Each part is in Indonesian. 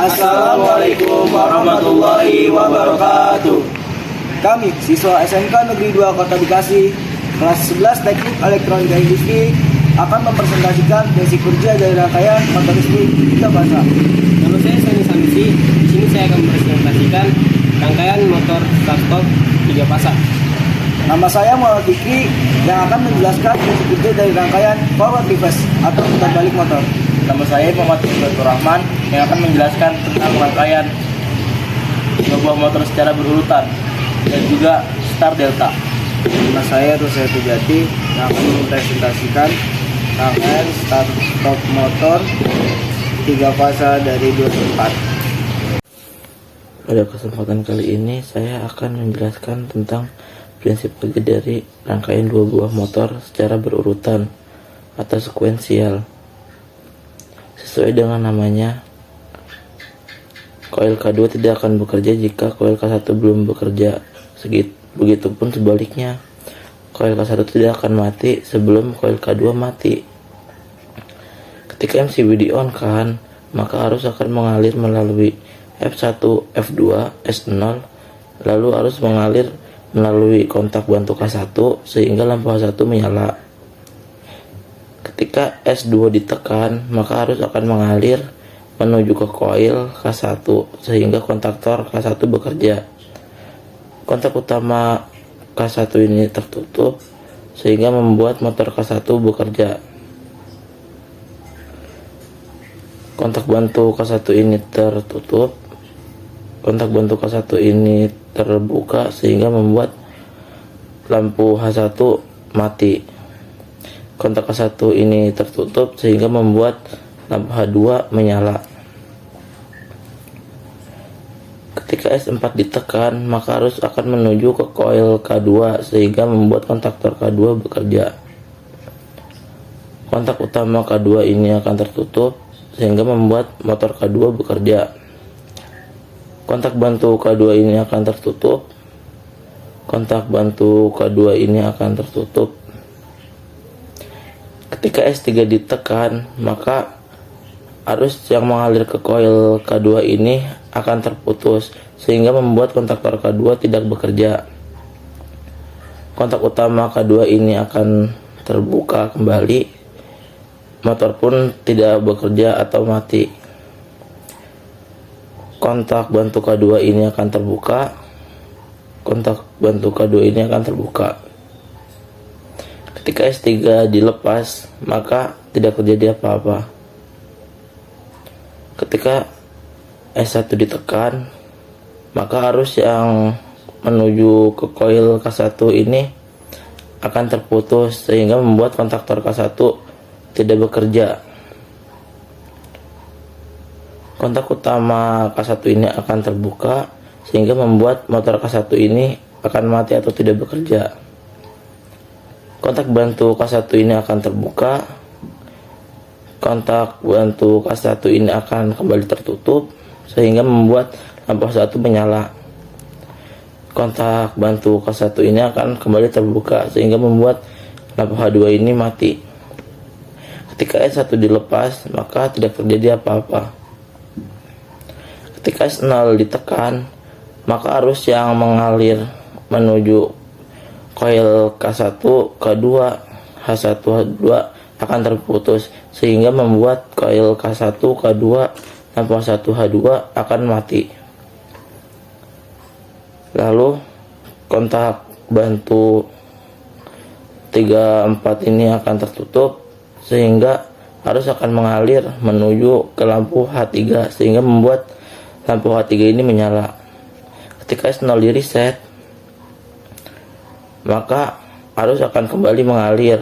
Assalamualaikum warahmatullahi wabarakatuh. Kami, siswa SMK Negeri 2 Kota Bekasi, kelas 11 Teknik Elektronika Industri, akan mempresentasikan basic kerja dari rangkaian motor listrik 3 fasa. Nama saya Sani Sanusi. Di sini saya akan mempresentasikan rangkaian motor start-stop 3 fasa. Nama saya Muhammad Fikri yang akan menjelaskan basic kerja dari rangkaian forward reverse atau putar balik motor. Nama saya Muhammad Ibnu Rahman yang akan menjelaskan tentang rangkaian sebuah motor secara berurutan dan juga start delta. Nama saya Rusya Tujati yang akan mempresentasikan rangkaian start stop motor 3 fasa dari 2 tempat. Pada kesempatan kali ini saya akan menjelaskan tentang prinsip kerja dari rangkaian 2 buah motor secara berurutan atau sekuensial. Sesuai dengan namanya, koil K2 tidak akan bekerja jika koil K1 belum bekerja. Begitupun sebaliknya, koil K1 tidak akan mati sebelum koil K2 mati. Ketika MCB di-on-kan, maka arus akan mengalir melalui F1, F2, S0, lalu arus mengalir melalui kontak bantu K1 sehingga lampu H1 menyala. Ketika S2 ditekan, maka arus akan mengalir menuju ke koil K1 sehingga kontaktor K1 bekerja. Kontak utama K1 ini tertutup sehingga membuat motor K1 bekerja. Kontak bantu K1 ini tertutup. Kontak bantu K1 ini terbuka sehingga membuat lampu H1 mati. Kontak K1 ini tertutup sehingga membuat lampu H2 menyala. Ketika S4 ditekan, maka arus akan menuju ke koil K2 sehingga membuat kontaktor K2 bekerja. Kontak utama K2 ini akan tertutup sehingga membuat motor K2 bekerja. Kontak bantu K2 ini akan tertutup. Kontak bantu K2 ini akan tertutup. Ketika S3 ditekan, maka arus yang mengalir ke koil K2 ini akan terputus sehingga membuat kontaktor K2 tidak bekerja. Kontak utama K2 ini akan terbuka kembali. Motor pun tidak bekerja atau mati. Kontak bantu K2 ini akan terbuka. Kontak bantu K2 ini akan terbuka. Ketika S3 dilepas, maka tidak terjadi apa-apa. Ketika S1 ditekan, maka arus yang menuju ke koil K1 ini akan terputus sehingga membuat kontaktor K1 tidak bekerja. Kontak utama K1 ini akan terbuka sehingga membuat motor K1 ini akan mati atau tidak bekerja. Kontak bantu K1 ini akan terbuka. Kontak bantu K1 ini akan kembali tertutup sehingga membuat lampu H1 menyala. Kontak bantu K1 ini akan kembali terbuka sehingga membuat lampu H2 ini mati. Ketika S1 dilepas, maka tidak terjadi apa-apa. Ketika S0 ditekan, maka arus yang mengalir menuju koil K1, K2, H1, H2 akan terputus sehingga membuat koil K1, K2, lampu H1, H2 akan mati. Lalu kontak bantu 3, 4 ini akan tertutup sehingga arus akan mengalir menuju ke lampu H3 sehingga membuat lampu H3 ini menyala. Ketika S0 di reset, maka arus akan kembali mengalir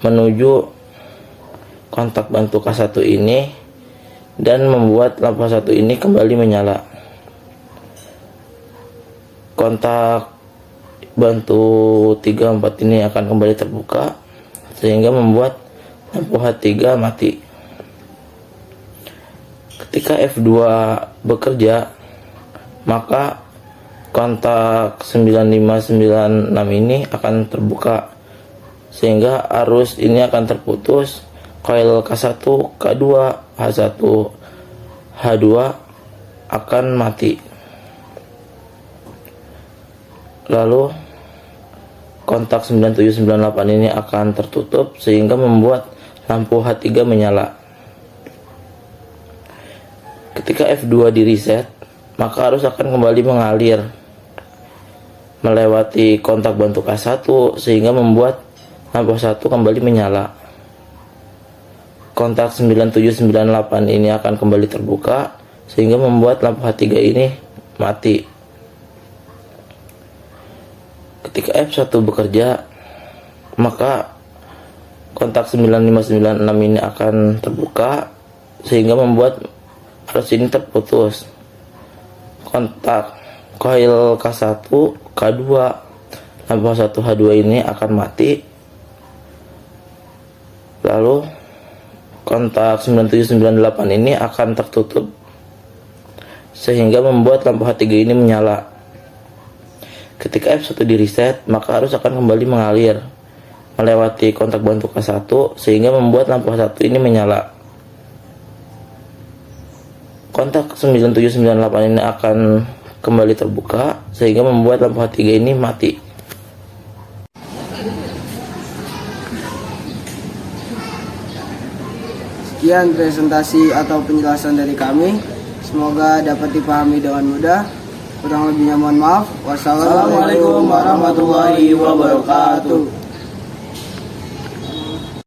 menuju kontak bantu K1 ini dan membuat lampu H1 ini kembali menyala. Kontak bantu 3, 4 ini akan kembali terbuka sehingga membuat lampu H3 mati. Ketika F2 bekerja, maka kontak 9596 ini akan terbuka sehingga arus ini akan terputus. Koil K1, K2, H1, H2 akan mati. Lalu kontak 9798 ini akan tertutup sehingga membuat lampu H3 menyala. Ketika F2 di reset, maka arus akan kembali mengalir melewati kontak bantu K1 sehingga membuat lampu H1 kembali menyala. Kontak 9798 ini akan kembali terbuka sehingga membuat lampu H3 ini mati. Ketika F1 bekerja, maka kontak 9596 ini akan terbuka sehingga membuat arus ini terputus. Kontak coil K1, K2, lampu H1, H2 ini akan mati. Lalu kontak 9798 ini akan tertutup sehingga membuat lampu H3 ini menyala. Ketika F1 di reset, maka arus akan kembali mengalir melewati kontak bantu K1 sehingga membuat lampu H1 ini menyala. Kontak 9798 ini akan kembali terbuka sehingga membuat lampu H3 ini mati. Sekian presentasi atau penjelasan dari kami. Semoga dapat dipahami dengan mudah. Kurang lebihnya mohon maaf. Wassalamualaikum warahmatullahi wabarakatuh.